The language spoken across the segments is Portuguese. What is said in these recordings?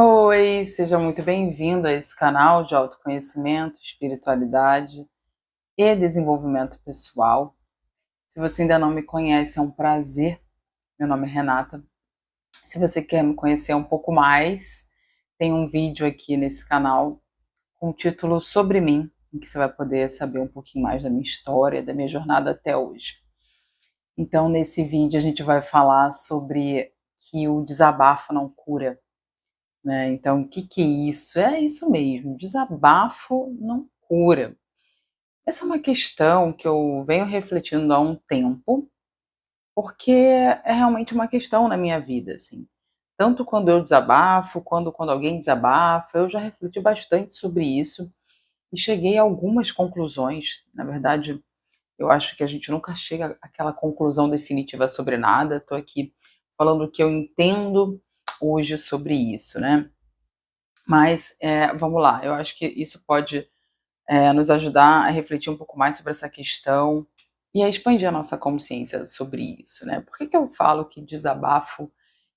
Oi, seja muito bem-vindo a esse canal de autoconhecimento, espiritualidade e desenvolvimento pessoal. Se você ainda não me conhece, é um prazer. Meu nome é Renata. Se você quer me conhecer um pouco mais, tem um vídeo aqui nesse canal com o título Sobre mim, em que você vai poder saber um pouquinho mais da minha história, da minha jornada até hoje. Então, nesse vídeo, a gente vai falar sobre que o desabafo não cura, né? Então, o que que é isso? É isso mesmo, desabafo não cura. Essa é uma questão que eu venho refletindo há um tempo, porque é realmente uma questão na minha vida, assim. Tanto quando eu desabafo, quando alguém desabafa, eu já refleti bastante sobre isso e cheguei a algumas conclusões. Na verdade, eu acho que a gente nunca chega àquela conclusão definitiva sobre nada. Estou aqui falando o que eu entendo hoje sobre isso, né? Mas vamos lá, eu acho que isso pode nos ajudar a refletir um pouco mais sobre essa questão e a expandir a nossa consciência sobre isso, né? Por que que eu falo que desabafo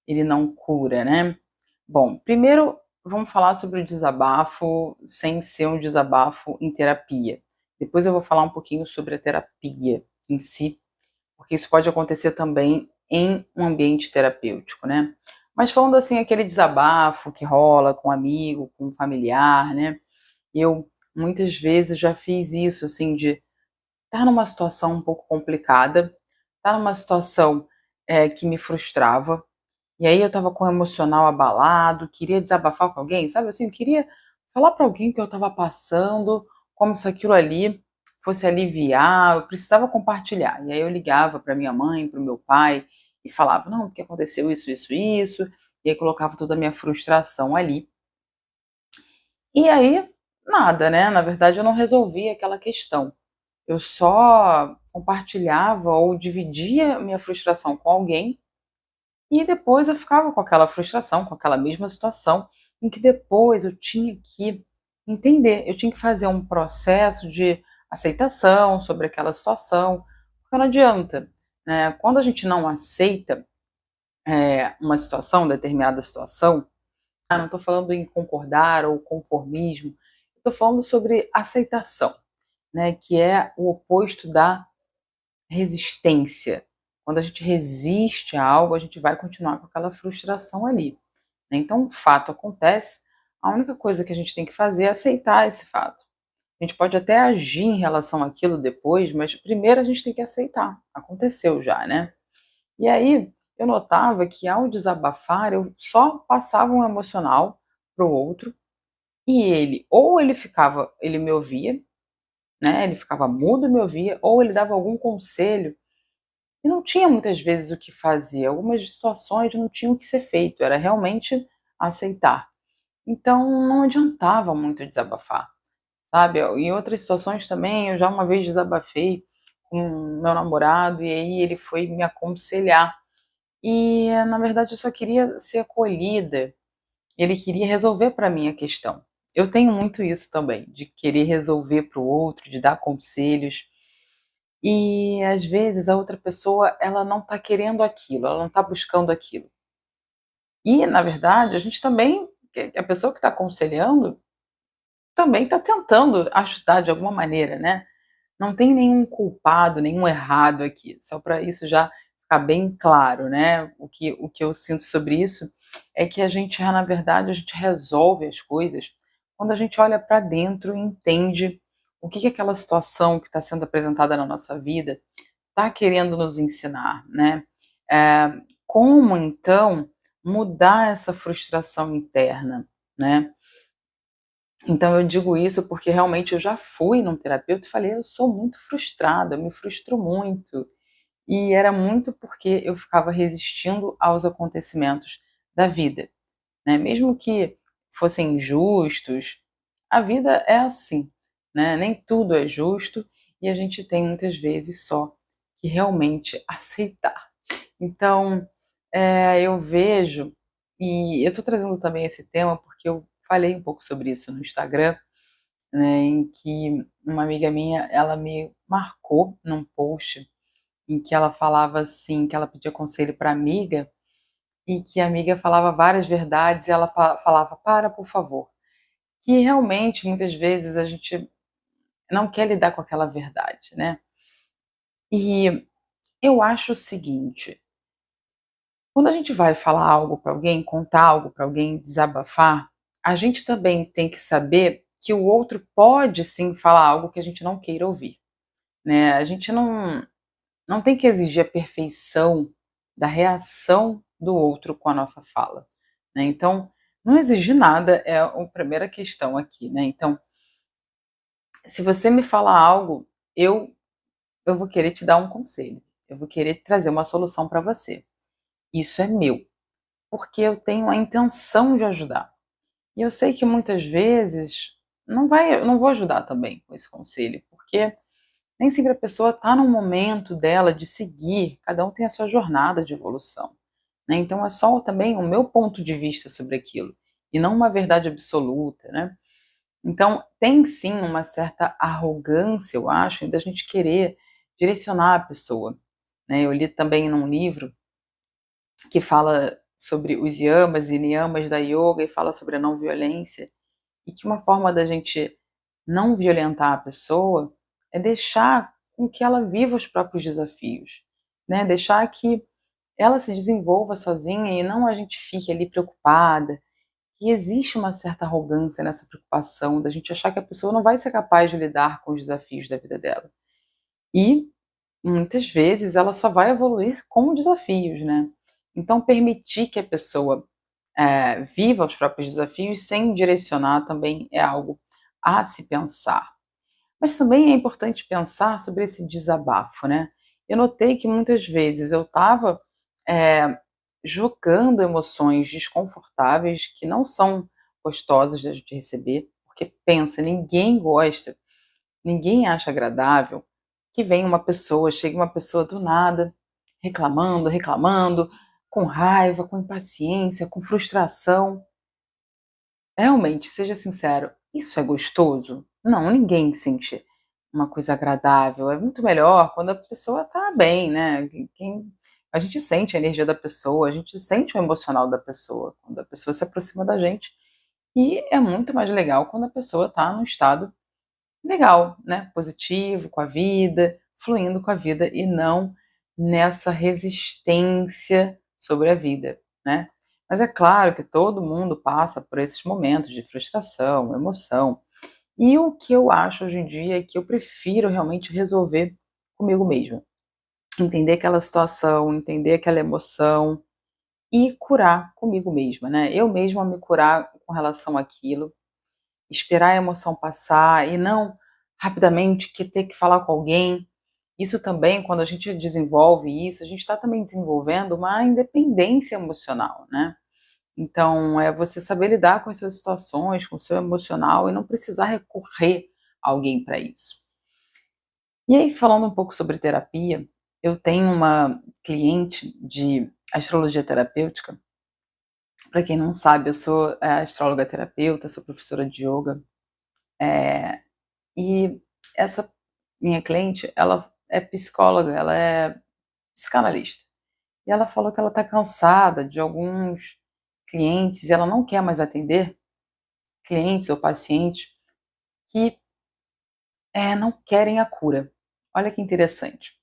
ele não cura, né? Bom, primeiro vamos falar sobre o desabafo sem ser um desabafo em terapia. Depois eu vou falar um pouquinho sobre a terapia em si, porque isso pode acontecer também em um ambiente terapêutico, né? Mas falando assim, aquele desabafo que rola com um amigo, com um familiar, né? Eu muitas vezes já fiz isso, assim, de estar numa situação um pouco complicada, estar numa situação que me frustrava, e aí eu estava com o emocional abalado, queria desabafar com alguém, sabe assim, eu queria falar para alguém o que eu estava passando, como se aquilo ali fosse aliviar, eu precisava compartilhar. E aí eu ligava para minha mãe, para o meu pai, e falava, não, porque aconteceu isso, isso, isso, e aí colocava toda a minha frustração ali. E aí, nada, né? Na verdade, eu não resolvi aquela questão. Eu só compartilhava ou dividia minha frustração com alguém e depois eu ficava com aquela frustração, com aquela mesma situação, em que depois eu tinha que entender, eu tinha que fazer um processo de aceitação sobre aquela situação, porque não adianta, né? Quando a gente não aceita uma situação, determinada situação, não estou falando em concordar ou conformismo, estou falando sobre aceitação, né? Que é o oposto da resistência. Quando a gente resiste a algo, a gente vai continuar com aquela frustração ali, né. Então, o fato acontece, a única coisa que a gente tem que fazer é aceitar esse fato. A gente pode até agir em relação àquilo depois, mas primeiro a gente tem que aceitar. Aconteceu já, né. E aí, eu notava que ao desabafar, eu só passava um emocional para o outro, e ele, ou ele me ouvia, né, ele ficava mudo e me ouvia, ou ele dava algum conselho. E não tinha muitas vezes o que fazer, algumas situações não tinham o que ser feito, era realmente aceitar. Então não adiantava muito desabafar, sabe. Em outras situações também, eu já uma vez desabafei com meu namorado e aí ele foi me aconselhar. E na verdade eu só queria ser acolhida, ele queria resolver para mim a questão. Eu tenho muito isso também, de querer resolver para o outro, de dar conselhos. E às vezes a outra pessoa, ela não está querendo aquilo, ela não está buscando aquilo. E na verdade a gente também, a pessoa que está aconselhando, também está tentando ajudar de alguma maneira, né. Não tem nenhum culpado, nenhum errado aqui, só para isso já ficar bem claro, né. O que eu sinto sobre isso é que a gente, na verdade, a gente resolve as coisas quando a gente olha para dentro e entende o que que aquela situação que está sendo apresentada na nossa vida está querendo nos ensinar, né? Como então mudar essa frustração interna, né? Então eu digo isso porque realmente eu já fui num terapeuta e falei, eu sou muito frustrada, eu me frustro muito. E era muito porque eu ficava resistindo aos acontecimentos da vida, né? Mesmo que fossem injustos, a vida é assim, né? Nem tudo é justo e a gente tem muitas vezes só que realmente aceitar. Então, eu vejo, e eu estou trazendo também esse tema porque eu falei um pouco sobre isso no Instagram, né, em que uma amiga minha, ela me marcou num post em que ela falava assim, que ela pedia conselho para amiga, e que a amiga falava várias verdades e ela falava: "Para, por favor". Que realmente, muitas vezes, a gente não quer lidar com aquela verdade, né. E eu acho o seguinte, quando a gente vai falar algo para alguém, contar algo para alguém, desabafar, a gente também tem que saber que o outro pode sim falar algo que a gente não queira ouvir, né. A gente não tem que exigir a perfeição da reação do outro com a nossa fala, né. Então, não exigir nada é a primeira questão aqui, né. Então, se você me fala algo, eu eu vou querer te dar um conselho, eu vou querer trazer uma solução para você. Isso é meu, porque eu tenho a intenção de ajudar. E eu sei que muitas vezes eu não vou ajudar também com esse conselho, porque nem sempre a pessoa está no momento dela de seguir, cada um tem a sua jornada de evolução, né? Então é só também o meu ponto de vista sobre aquilo, e não uma verdade absoluta, né? Então tem sim uma certa arrogância, eu acho, da gente querer direcionar a pessoa, né? Eu li também num livro que fala sobre os yamas e niyamas da yoga e fala sobre a não violência, e que uma forma da gente não violentar a pessoa é deixar com que ela viva os próprios desafios, né? Deixar que ela se desenvolva sozinha e não a gente fique ali preocupada. E existe uma certa arrogância nessa preocupação da gente achar que a pessoa não vai ser capaz de lidar com os desafios da vida dela. E muitas vezes ela só vai evoluir com desafios, né? Então permitir que a pessoa viva os próprios desafios sem direcionar também é algo a se pensar. Mas também é importante pensar sobre esse desabafo, né. Eu notei que muitas vezes eu estava, eh, jogando emoções desconfortáveis que não são gostosas da gente receber, porque pensa, ninguém gosta, ninguém acha agradável que venha uma pessoa, chegue uma pessoa do nada, reclamando, reclamando, com raiva, com impaciência, com frustração. Realmente, seja sincero, isso é gostoso? Não, ninguém sente uma coisa agradável, é muito melhor quando a pessoa tá bem, né, a gente sente a energia da pessoa, a gente sente o emocional da pessoa, quando a pessoa se aproxima da gente, e é muito mais legal quando a pessoa tá num estado legal, né, positivo com a vida, fluindo com a vida e não nessa resistência sobre a vida, né. Mas é claro que todo mundo passa por esses momentos de frustração, emoção, e o que eu acho hoje em dia é que eu prefiro realmente resolver comigo mesma. Entender aquela situação, entender aquela emoção e curar comigo mesma, né. Eu mesma me curar com relação àquilo, esperar a emoção passar e não rapidamente que ter que falar com alguém. Isso também, quando a gente desenvolve isso, a gente está também desenvolvendo uma independência emocional, né. Então, é você saber lidar com as suas situações, com o seu emocional e não precisar recorrer a alguém para isso. E aí, falando um pouco sobre terapia, eu tenho uma cliente de astrologia terapêutica. Para quem não sabe, eu sou, astróloga terapeuta, sou professora de yoga, eh, e essa minha cliente, ela é psicóloga, ela é psicanalista. E ela falou que ela está cansada de alguns clientes e ela não quer mais atender clientes ou pacientes que, não querem a cura. Olha que interessante.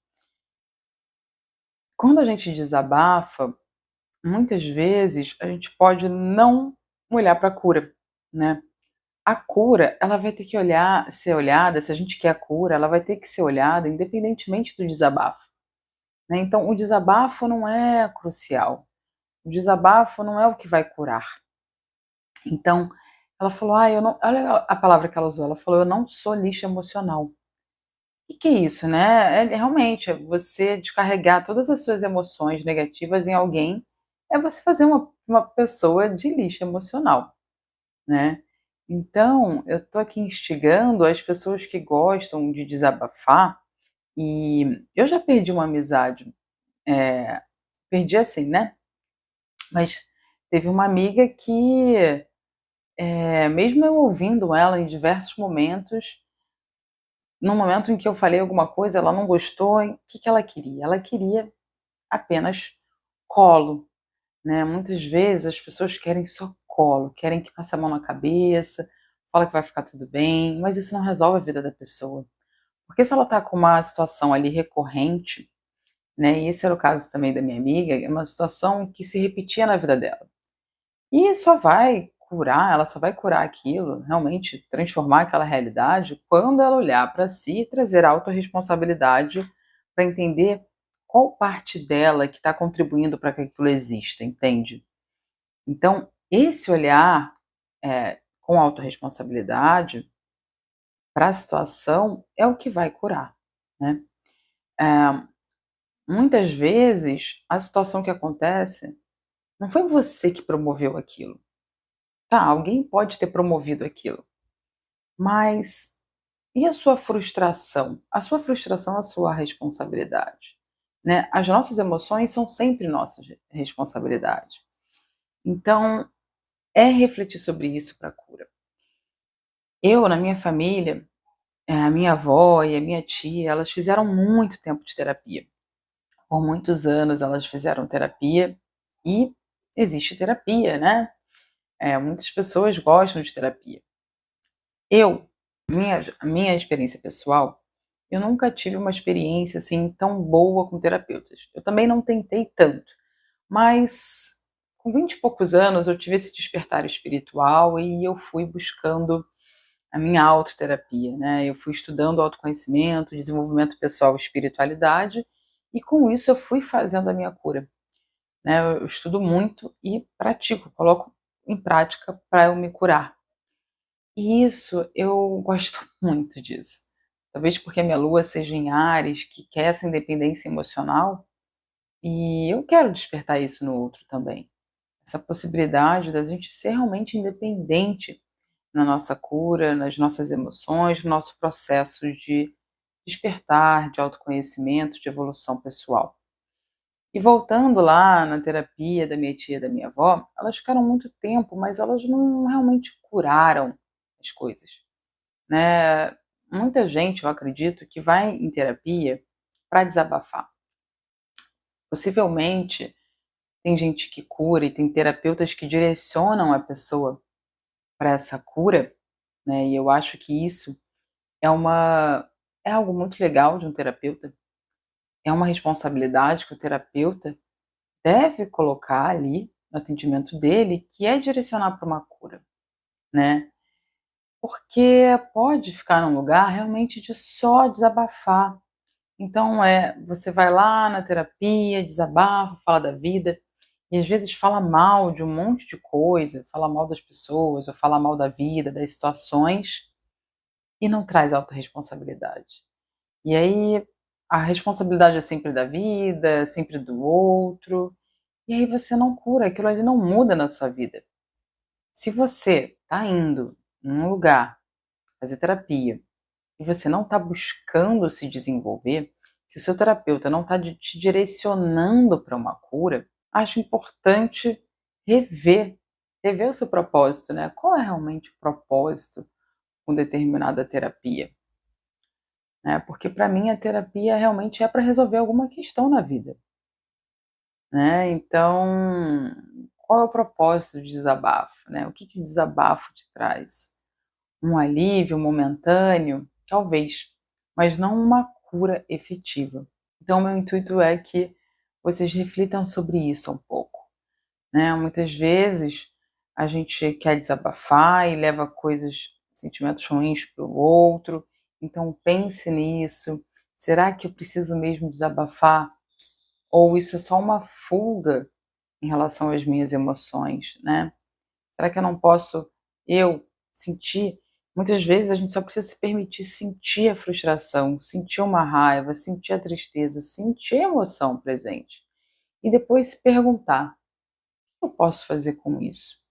Quando a gente desabafa, muitas vezes a gente pode não olhar para a cura, né. A cura, ela vai ter que ser olhada, se a gente quer a cura, ela vai ter que ser olhada independentemente do desabafo, né. Então o desabafo não é crucial, o desabafo não é o que vai curar. Então, ela falou: "Ah, eu não", olha a palavra que ela usou, ela falou: "Eu não sou lixo emocional". Que é isso, né? É realmente, é você descarregar todas as suas emoções negativas em alguém, é você fazer uma pessoa de lixo emocional, né. Então, eu tô aqui instigando as pessoas que gostam de desabafar, e eu já perdi uma amizade, perdi assim, né, mas teve uma amiga que, mesmo eu ouvindo ela em diversos momentos, no momento em que eu falei alguma coisa, ela não gostou, o que que ela queria? Ela queria apenas colo, né. Muitas vezes as pessoas querem só colo, querem que passe a mão na cabeça, fala que vai ficar tudo bem, mas isso não resolve a vida da pessoa. Porque se ela está com uma situação ali recorrente, né, e esse era o caso também da minha amiga, é uma situação que se repetia na vida dela. E só vai curar, ela só vai curar aquilo, realmente transformar aquela realidade, quando ela olhar para si e trazer autorresponsabilidade para entender qual parte dela que está contribuindo para que aquilo exista, entende? Então, esse olhar com autorresponsabilidade para a situação é o que vai curar, né? Eh, Muitas vezes a situação que acontece não foi você que promoveu aquilo. Tá, alguém pode ter promovido aquilo, mas e a sua frustração? A sua frustração é a sua responsabilidade, né? As nossas emoções são sempre nossa responsabilidade. Então, é refletir sobre isso para cura. Eu, na minha família, a minha avó e a minha tia, elas fizeram muito tempo de terapia. Por muitos anos elas fizeram terapia e existe terapia, né? Muitas pessoas gostam de terapia. Eu, minha experiência pessoal, eu nunca tive uma experiência assim tão boa com terapeutas. Eu também não tentei tanto, mas com 20 e poucos anos eu tive esse despertar espiritual e eu fui buscando a minha autoterapia, né? Eu fui estudando autoconhecimento, desenvolvimento pessoal e espiritualidade, e com isso eu fui fazendo a minha cura, né? Eu estudo muito e pratico, coloco em prática para eu me curar. E isso, eu gosto muito disso. Talvez porque a minha lua seja em Áries, que quer essa independência emocional, e eu quero despertar isso no outro também. Essa possibilidade da gente ser realmente independente na nossa cura, nas nossas emoções, no nosso processo de despertar, de autoconhecimento, de evolução pessoal. E voltando lá na terapia da minha tia e da minha avó, elas ficaram muito tempo, mas elas não realmente curaram as coisas, né? Muita gente, eu acredito, que vai em terapia para desabafar. Possivelmente tem gente que cura e tem terapeutas que direcionam a pessoa para essa cura, né? E eu acho que isso é uma é algo muito legal de um terapeuta, é uma responsabilidade que o terapeuta deve colocar ali no atendimento dele, que é direcionar para uma cura, né? Porque pode ficar num lugar realmente de só desabafar. Então, você vai lá na terapia, desabafa, fala da vida, e às vezes fala mal de um monte de coisa, fala mal das pessoas, ou fala mal da vida, das situações, e não traz autorresponsabilidade. E aí a responsabilidade é sempre da vida, é sempre do outro, e aí você não cura, aquilo ali não muda na sua vida. Se você está indo num lugar fazer terapia e você não está buscando se desenvolver, se o seu terapeuta não está te direcionando para uma cura, acho importante rever, rever o seu propósito, né? Qual é realmente o propósito com determinada terapia? Né? Porque para mim a terapia realmente é para resolver alguma questão na vida, né? Então, qual é o propósito do desabafo, né? O que o desabafo te traz? Um alívio momentâneo? Talvez, mas não uma cura efetiva. Então, meu intuito é que vocês reflitam sobre isso um pouco, né? Muitas vezes a gente quer desabafar e leva coisas, sentimentos ruins para o outro, então pense nisso. Será que eu preciso mesmo desabafar? Ou isso é só uma fuga em relação às minhas emoções, né? Será que eu não posso sentir? Muitas vezes a gente só precisa se permitir sentir a frustração, sentir uma raiva, sentir a tristeza, sentir a emoção presente. E depois se perguntar: o que eu posso fazer com isso?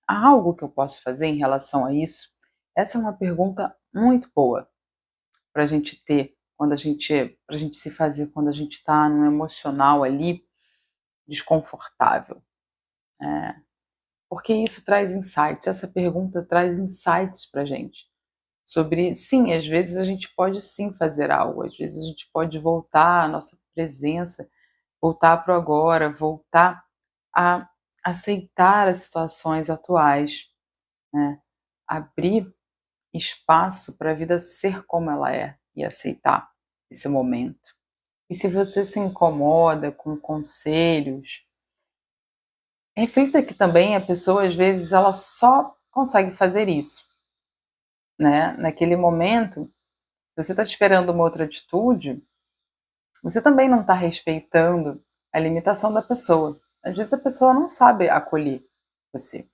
Há algo que eu posso fazer em relação a isso? Essa é uma pergunta muito boa para a gente ter para a gente se fazer quando a gente está num emocional ali desconfortável. Porque isso traz insights, essa pergunta traz insights para a gente. Sobre, sim, às vezes a gente pode sim fazer algo, às vezes a gente pode voltar à nossa presença, voltar para o agora, voltar a aceitar as situações atuais, né? Abrir espaço para a vida ser como ela é e aceitar esse momento. E se você se incomoda com conselhos, reflita que também a pessoa, às vezes, ela só consegue fazer isso, né? Naquele momento, se você está esperando uma outra atitude, você também não está respeitando a limitação da pessoa. Às vezes a pessoa não sabe acolher você.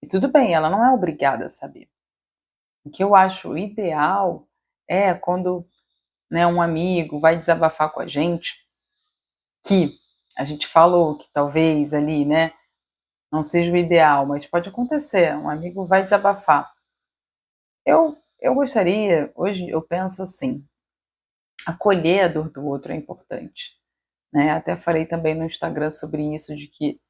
E tudo bem, ela não é obrigada a saber. O que eu acho ideal é quando, né, um amigo vai desabafar com a gente, que a gente falou que talvez ali, né, não seja o ideal, mas pode acontecer, um amigo vai desabafar. Eu gostaria, hoje eu penso assim, acolher a dor do outro é importante, né? Até falei também no Instagram sobre isso, de que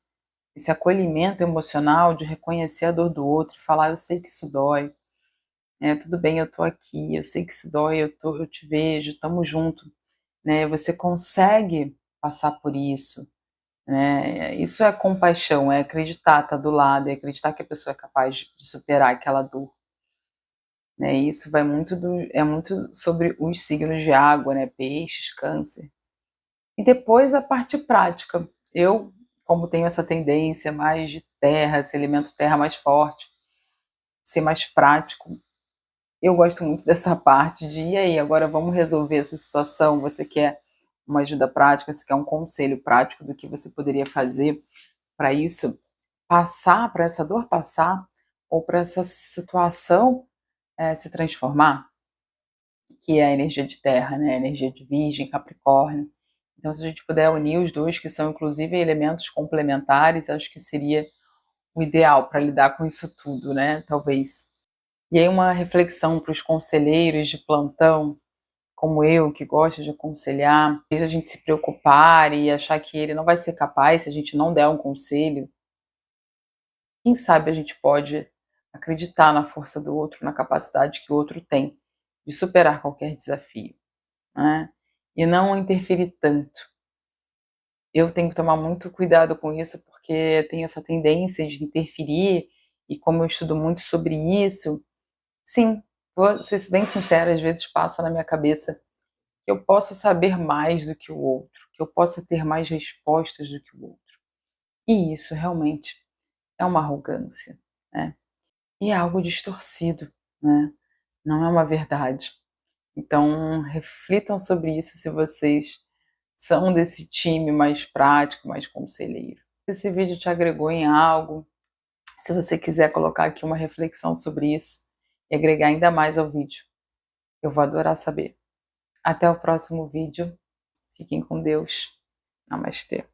esse acolhimento emocional, de reconhecer a dor do outro, falar, eu sei que isso dói, tudo bem, eu tô aqui, eu sei que isso dói, eu te vejo, tamo junto, né? Você consegue passar por isso, né? Isso é compaixão, é acreditar, tá do lado, é acreditar que a pessoa é capaz de superar aquela dor. Né, isso vai muito é muito sobre os signos de água, né, peixes, câncer. E depois a parte prática. Eu, como tenho essa tendência mais de terra, esse elemento terra mais forte, ser mais prático, eu gosto muito dessa parte de, e aí, agora vamos resolver essa situação, você quer uma ajuda prática, você quer um conselho prático do que você poderia fazer para isso passar, para essa dor passar, ou para essa situação se transformar? Que é a energia de terra, né? A energia de Virgem, Capricórnio. Então, se a gente puder unir os dois, que são inclusive elementos complementares, acho que seria o ideal para lidar com isso tudo, né? Talvez. E aí, uma reflexão para os conselheiros de plantão, como eu, que gosta de aconselhar, às vezes a gente se preocupar e achar que ele não vai ser capaz se a gente não der um conselho. Quem sabe a gente pode acreditar na força do outro, na capacidade que o outro tem de superar qualquer desafio, né? E não interferir tanto. Eu tenho que tomar muito cuidado com isso, porque tem essa tendência de interferir, e como eu estudo muito sobre isso, sim, vou ser bem sincera, às vezes passa na minha cabeça que eu possa saber mais do que o outro, que eu possa ter mais respostas do que o outro. E isso realmente é uma arrogância, né? E é algo distorcido, né? Não é uma verdade. Então, reflitam sobre isso se vocês são desse time mais prático, mais conselheiro. Se esse vídeo te agregou em algo, se você quiser colocar aqui uma reflexão sobre isso e agregar ainda mais ao vídeo, eu vou adorar saber. Até o próximo vídeo. Fiquem com Deus. Namastê.